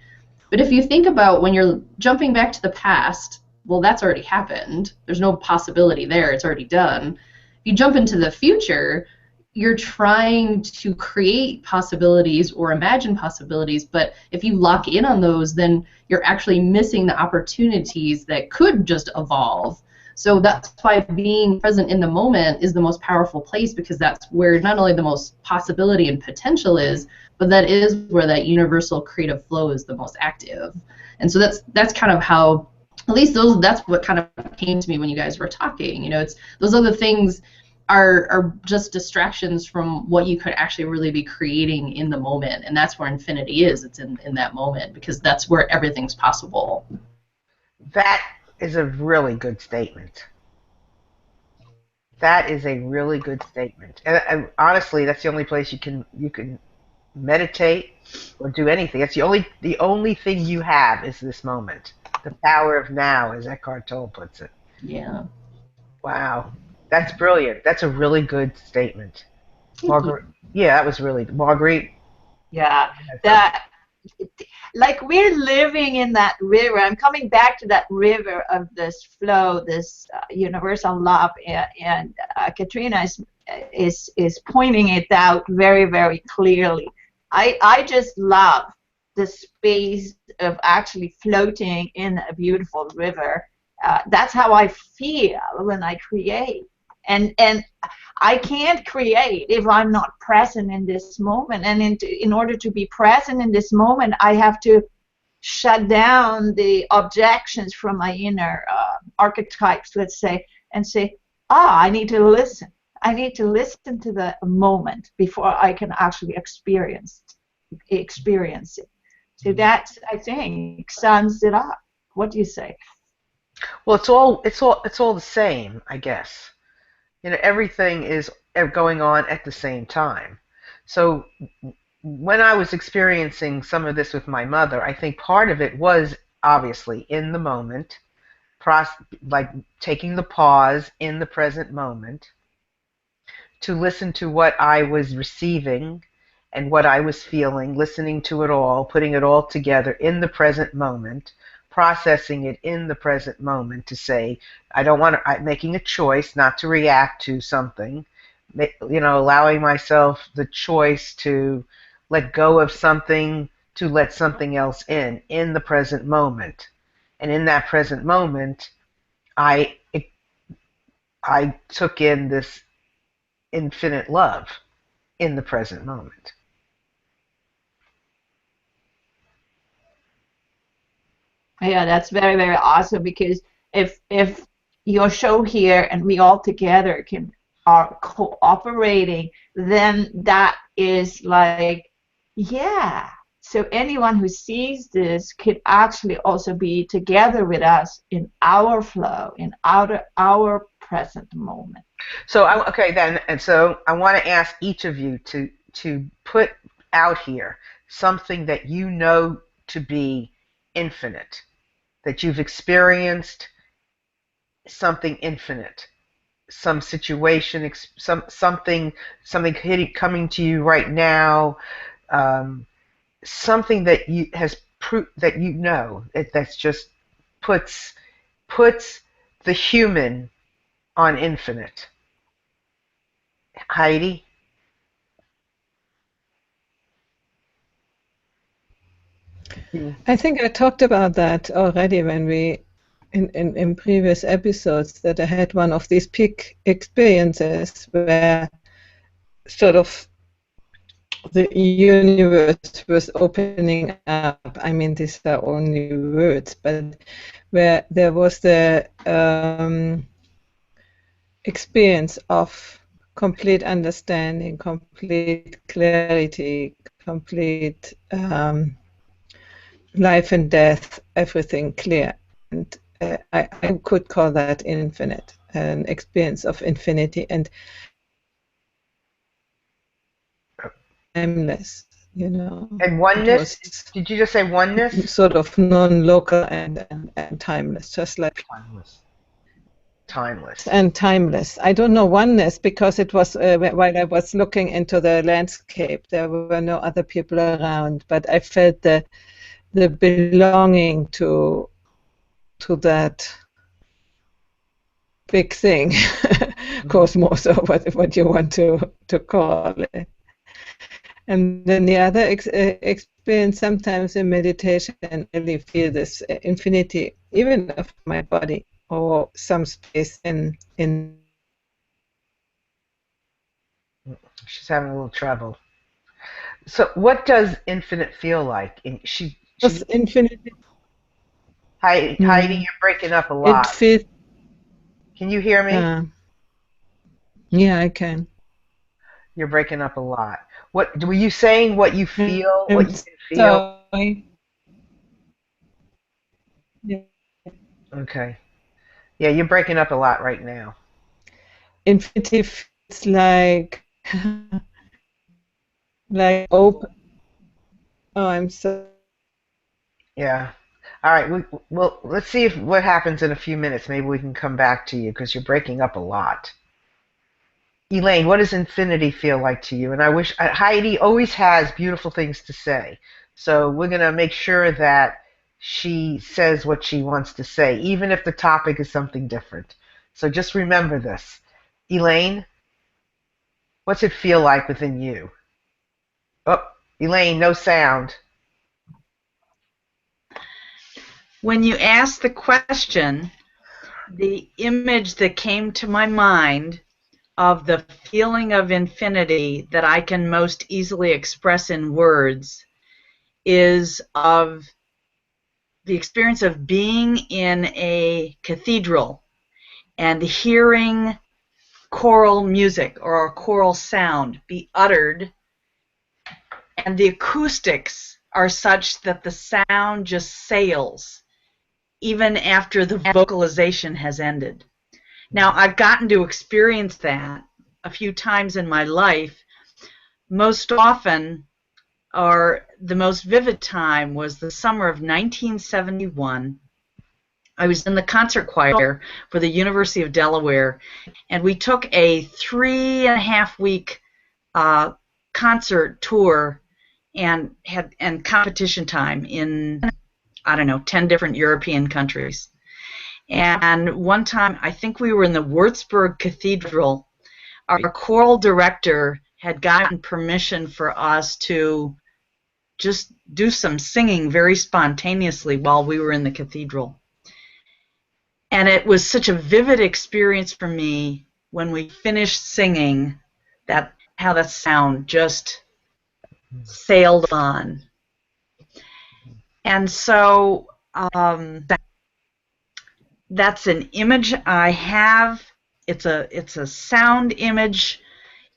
But if you think about when you're jumping back to the past, well, that's already happened. There's no possibility there. It's already done. If you jump into the future, you're trying to create possibilities or imagine possibilities, but if you lock in on those, then you're actually missing the opportunities that could just evolve. So that's why being present in the moment is the most powerful place, because that's where not only the most possibility and potential is, but that is where that universal creative flow is the most active. And so that's kind of how, at least that's what kind of came to me when you guys were talking. It's those other things are just distractions from what you could actually really be creating in the moment, and that's where infinity is. It's in that moment, because that's where everything's possible. That is a really good statement. That is a really good statement, and honestly, that's the only place you can meditate, or do anything. It's the only thing you have is this moment. The power of now, as Eckhart Tolle puts it. Yeah. Wow, that's brilliant. That's a really good statement, Thank you. Margaret. Yeah, that was really Marguerite. Yeah, Had something. that like we're living in that river. I'm coming back to that river of this flow, this universal love, and Katrina is pointing it out very, very clearly. I just love the space of actually floating in a beautiful river. That's how I feel when I create, and I can't create if I'm not present in this moment. And in order to be present in this moment, I have to shut down the objections from my inner archetypes, let's say, and say, I need to listen. I need to listen to the moment before I can actually experience it. So that, I think, sums it up. What do you say? Well, it's all the same, I guess. Everything is going on at the same time. So when I was experiencing some of this with my mother, I think part of it was obviously in the moment, like taking the pause in the present moment to listen to what I was receiving and what I was feeling, listening to it all, putting it all together in the present moment, processing it in the present moment to say, I don't want to, making a choice not to react to something, allowing myself the choice to let go of something, to let something else in the present moment. And in that present moment, I I took in this infinite love in the present moment. Yeah, that's very, very awesome because if your show here and we all together can are cooperating, then that is like, yeah. So anyone who sees this could actually also be together with us in our flow, in our present moment. So okay then, and so I want to ask each of you to put out here something that you know to be infinite, that you've experienced something infinite, some situation, something hitting, coming to you right now, um, something that that that's just puts puts the human on infinite. Heidi. You. I think I talked about that already when in previous episodes, that I had one of these peak experiences where sort of the universe was opening up. I mean, these are only words, but where there was the experience of complete understanding, complete clarity, complete life and death, everything clear. And I could call that infinite, an experience of infinity and timeless, And It oneness? was Did you just say oneness? sort of non-local and timeless, just like Timeless. Timeless. and timeless. I don't know oneness because it was while I was looking into the landscape, there were no other people around, but I felt the belonging to that big thing, cosmos, or what you want to call it. And then the other experience, sometimes in meditation, I really feel this infinity, even of my body, or some space in. She's having a little trouble. So, what does infinite feel like? Just infinity. Heidi, you're breaking up a It lot. feels. Can you hear me? Yeah, I can. You're breaking up a lot. What were you saying? What you feel? I'm What you can feel? sorry. Yeah. Okay. Yeah, you're breaking up a lot right now. Infinity feels like open. Oh, I'm so. Yeah. All right. Well, let's see if what happens in a few minutes. Maybe we can come back to you because you're breaking up a lot. Elaine, what does infinity feel like to you? And I wish Heidi always has beautiful things to say. So we're going to make sure that she says what she wants to say, even if the topic is something different. So just remember this. Elaine, what's it feel like within you? Oh, Elaine, no sound. When you asked the question, the image that came to my mind of the feeling of infinity that I can most easily express in words is of the experience of being in a cathedral and hearing choral music or a choral sound be uttered, and the acoustics are such that the sound just sails even after the vocalization has ended. Now, I've gotten to experience that a few times in my life. Most often, or the most vivid time, was the summer of 1971. I was in the concert choir for the University of Delaware, and we took a 3.5-week concert tour and competition time in, I don't know, 10 different European countries. And one time, I think we were in the Würzburg Cathedral, our choral director had gotten permission for us to just do some singing very spontaneously while we were in the cathedral. And it was such a vivid experience for me when we finished singing, that how that sound just sailed on. And so that's an image I have. It's a sound image.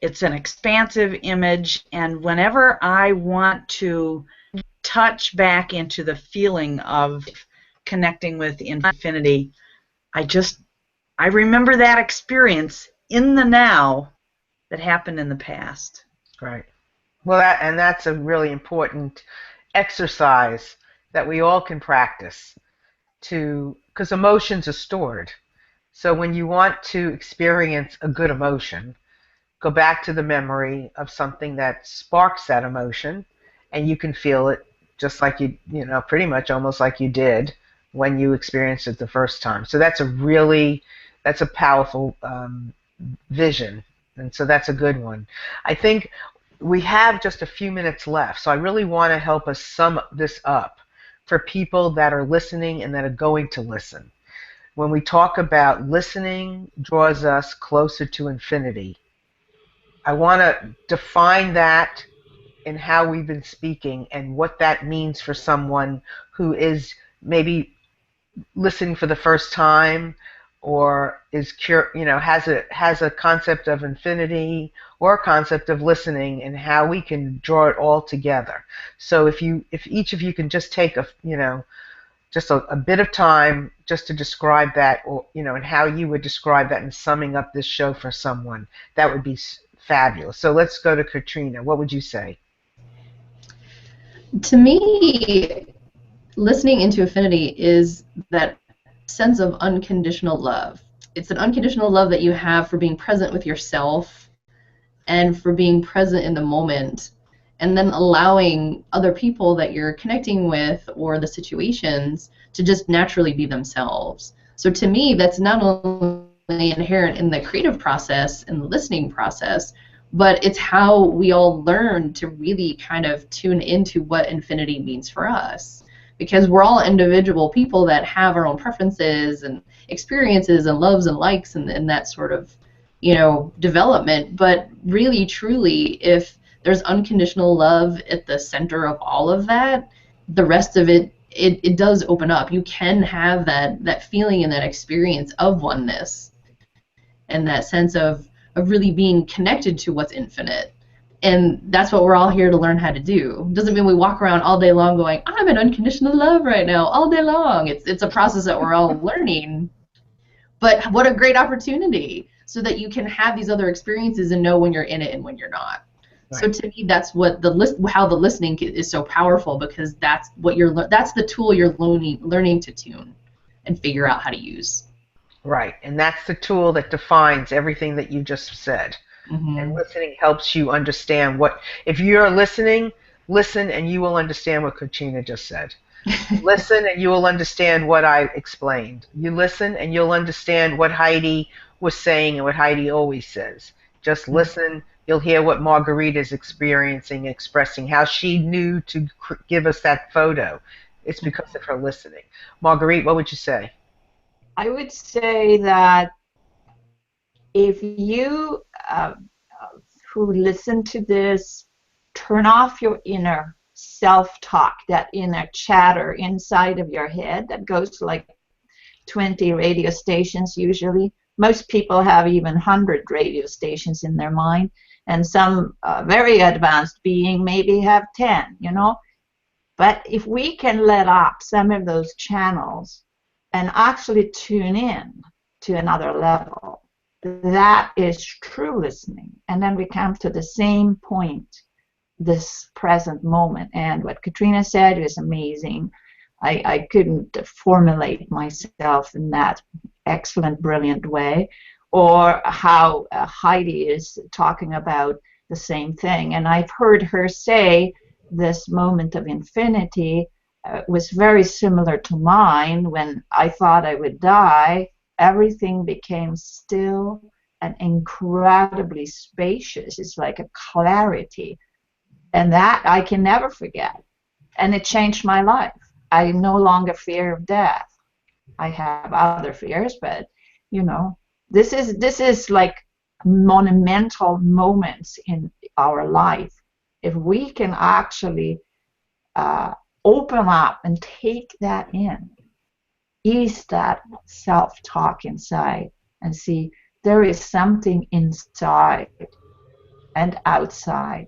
It's an expansive image. And whenever I want to touch back into the feeling of connecting with infinity, I remember that experience in the now that happened in the past. Right. Well, that's a really important exercise that we all can practice because emotions are stored. So when you want to experience a good emotion, go back to the memory of something that sparks that emotion, and you can feel it just like pretty much almost like you did when you experienced it the first time. So that's a powerful vision, and so that's a good one. I think we have just a few minutes left, so I really want to help us sum this up for people that are listening and that are going to listen. When we talk about listening draws us closer to infinity, I want to define that in how we've been speaking and what that means for someone who is maybe listening for the first time, or has a concept of infinity or a concept of listening, and how we can draw it all together. So if each of you can just take just a bit of time just to describe that, or and how you would describe that in summing up this show for someone, that would be fabulous. So let's go to Katrina. What would you say? To me, listening into infinity is that sense of unconditional love. It's an unconditional love that you have for being present with yourself and for being present in the moment, and then allowing other people that you're connecting with or the situations to just naturally be themselves. So to me, that's not only inherent in the creative process and the listening process, but it's how we all learn to really kind of tune into what infinity means for us. Because we're all individual people that have our own preferences and experiences and loves and likes and that sort of, development. But really, truly, if there's unconditional love at the center of all of that, the rest of it does open up. You can have that feeling and that experience of oneness and that sense of really being connected to what's infinite. And that's what we're all here to learn how to do. Doesn't mean we walk around all day long going, I'm in unconditional love right now, all day long. It's a process that we're all learning. But what a great opportunity so that you can have these other experiences and know when you're in it and when you're not. So to me, that's what how the listening is so powerful, because that's what that's the tool you're learning to tune and figure out how to use. Right, and that's the tool that defines everything that you just said. And listening helps you understand what, if you're listening, listen and you will understand what Katrina just said. Listen and you will understand what I explained. You listen and you'll understand what Heidi was saying and what Heidi always says. Just listen. You'll hear what Marguerite is experiencing, expressing, how she knew to give us that photo. It's because of her listening. Marguerite, what would you say? I would say that if you who listen to this, turn off your inner self-talk, that inner chatter inside of your head that goes like 20 radio stations usually. Most people have even 100 radio stations in their mind, and some very advanced being maybe have 10, you know. But if we can let up some of those channels and actually tune in to another level, that is true listening. And then we come to the same point, this present moment. And what Katrina said was amazing. I couldn't formulate myself in that excellent, brilliant way. Or how Heidi is talking about the same thing. And I've heard her say this moment of infinity was very similar to mine. When I thought I would die, everything became still and incredibly spacious. It's like a clarity. And that I can never forget. And it changed my life. I no longer fear of death. I have other fears, but you know, this is like monumental moments in our life. If we can actually open up and take that in, ease that self-talk inside, and see there is something inside and outside.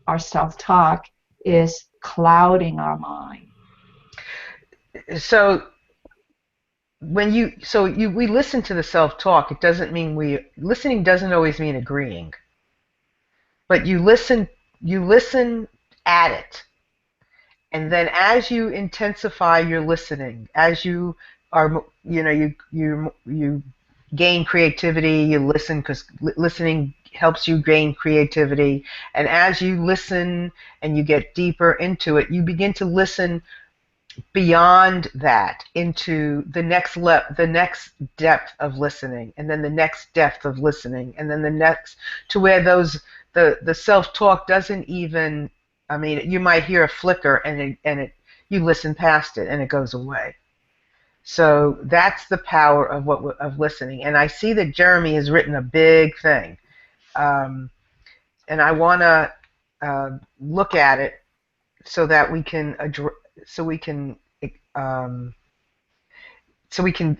Our self-talk is clouding our mind. So when we listen to the self-talk, it doesn't mean listening doesn't always mean agreeing. But you listen at it. And then as you intensify your listening, as you are, you gain creativity, you listen because listening helps you gain creativity. And as you listen and you get deeper into it, you begin to listen beyond that into the next depth of listening, and then the next depth of listening, and then the next, to where the self-talk doesn't even, I mean, you might hear a flicker and you listen past it and it goes away. So that's the power of listening. And I see that Jeremy has written a big thing, and I want to look at it so that we can address. So we can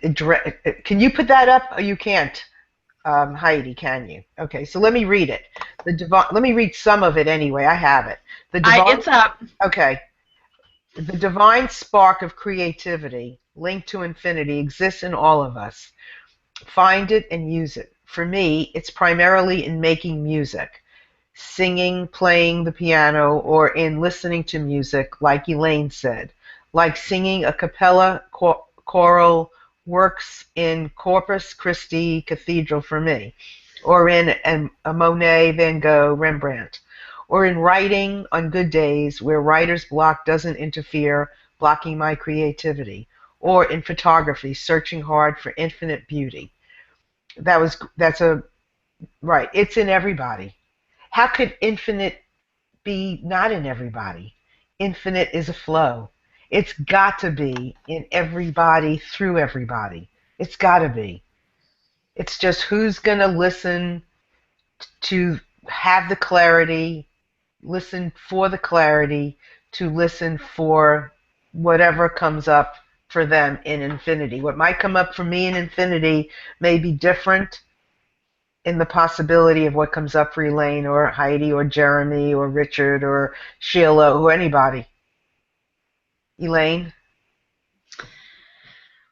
address. Can you put that up? Or you can't, Heidi? Can you? Okay. So let me read it. Let me read some of it anyway. I have it. It's up. Okay. The divine spark of creativity, linked to infinity, exists in all of us. Find it and use it. For me, it's primarily in making music. Singing, playing the piano, or in listening to music, like Elaine said, like singing a cappella choral works in Corpus Christi Cathedral for me, or in a Monet, Van Gogh, Rembrandt, or in writing on good days where writer's block doesn't interfere, blocking my creativity, or in photography, searching hard for infinite beauty. Right, it's in everybody. How could infinite be not in everybody? Infinite is a flow. It's got to be in everybody, through everybody. It's got to be. It's just who's going to listen to have the clarity, listen for the clarity, to listen for whatever comes up for them in infinity. What might come up for me in infinity may be different in the possibility of what comes up for Elaine or Heidi or Jeremy or Richard or Sheila or anybody. Elaine?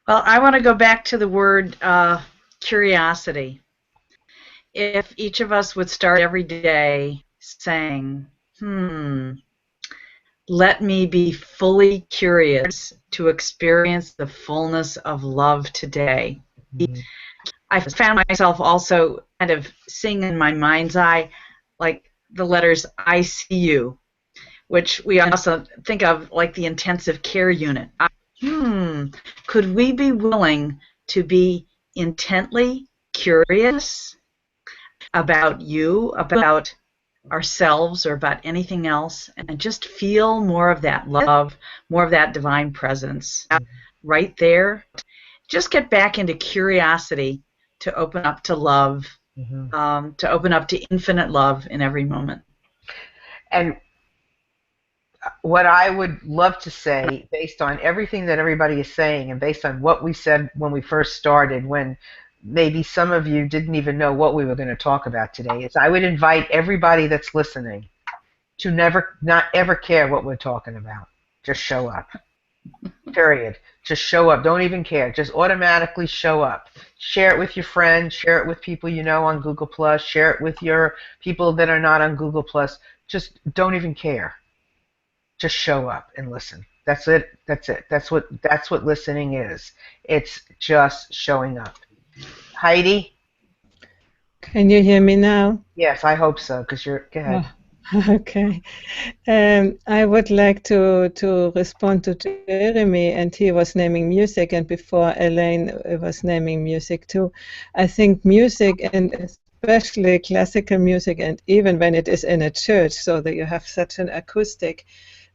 Well, I want to go back to the word curiosity. If each of us would start every day saying, let me be fully curious to experience the fullness of love today. I found myself also kind of seeing in my mind's eye, like the letters I see you, which we also think of like the intensive care unit. Could we be willing to be intently curious about you, about ourselves, or about anything else, and just feel more of that love, more of that divine presence right there? Just get back into curiosity to open up to love, to open up to infinite love in every moment. And what I would love to say, based on everything that everybody is saying and based on what we said when we first started, when maybe some of you didn't even know what we were going to talk about today, is I would invite everybody that's listening to not ever care what we're talking about. Just show up. Period. Just show up. Don't even care. Just automatically show up. Share it with your friends. Share it with people you know on Google+. Share it with your people that are not on Google+. Just don't even care. Just show up and listen. That's it. That's it. That's what listening is. It's just showing up. Heidi? Can you hear me now? Yes, I hope so, because go ahead. Oh, okay. I would like to respond to Jeremy, and he was naming music, and before Elaine was naming music too. I think music, and especially classical music, and even when it is in a church, so that you have such an acoustic,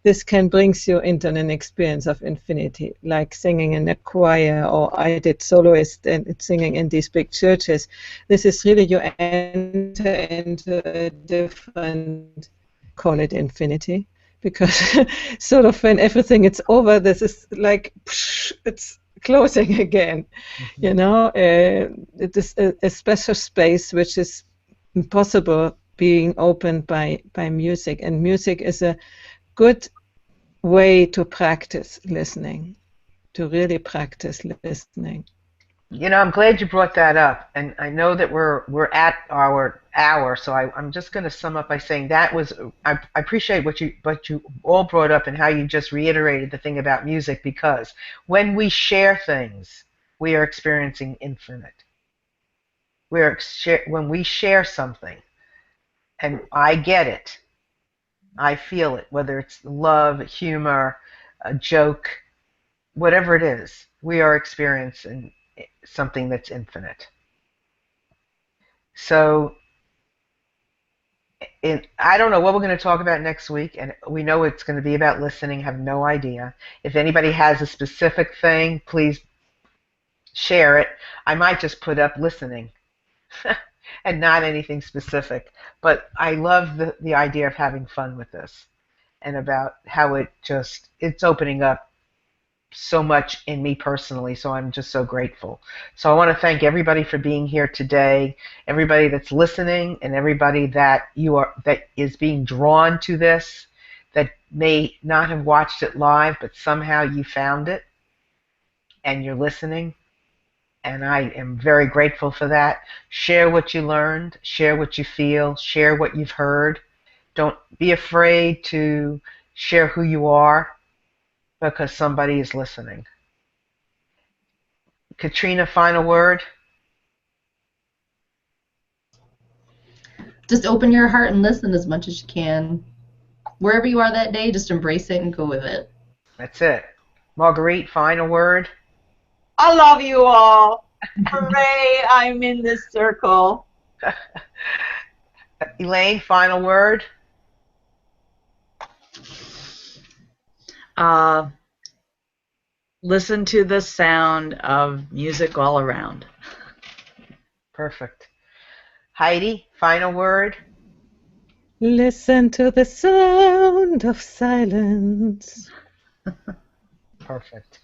this can bring you into an experience of infinity, like singing in a choir, or I did soloist and singing in these big churches. This is really, you enter into a different, call it infinity, because sort of when everything is over, this is like, it's closing again. You know, it is a special space which is impossible being opened by music, and music is a good way to practice listening, to really practice listening. You know, I'm glad you brought that up, and I know that we're at our hour, so I'm just going to sum up by saying that was I appreciate what you all brought up and how you just reiterated the thing about music, because when we share things, we are experiencing infinite. When we share something, and I get it, I feel it, whether it's love, humor, a joke, whatever it is, we are experiencing something that's infinite. So I don't know what we're going to talk about next week, and we know it's going to be about listening. Have no idea. If anybody has a specific thing, please share it. I might just put up listening and not anything specific. But I love the idea of having fun with this and about how it's opening up so much in me personally, so I'm just so grateful. So I want to thank everybody for being here today, everybody that's listening, and everybody that is being drawn to this, that may not have watched it live, but somehow you found it and you're listening. And I am very grateful for that. Share what you learned, share what you feel, share what you've heard. Don't be afraid to share who you are, because somebody is listening. Katrina, final word? Just open your heart and listen as much as you can. Wherever you are that day, just embrace it and go with it. That's it. Marguerite, final word? I love you all. Hooray, I'm in this circle. Elaine, final word? Listen to the sound of music all around. Perfect. Heidi, final word? Listen to the sound of silence. Perfect.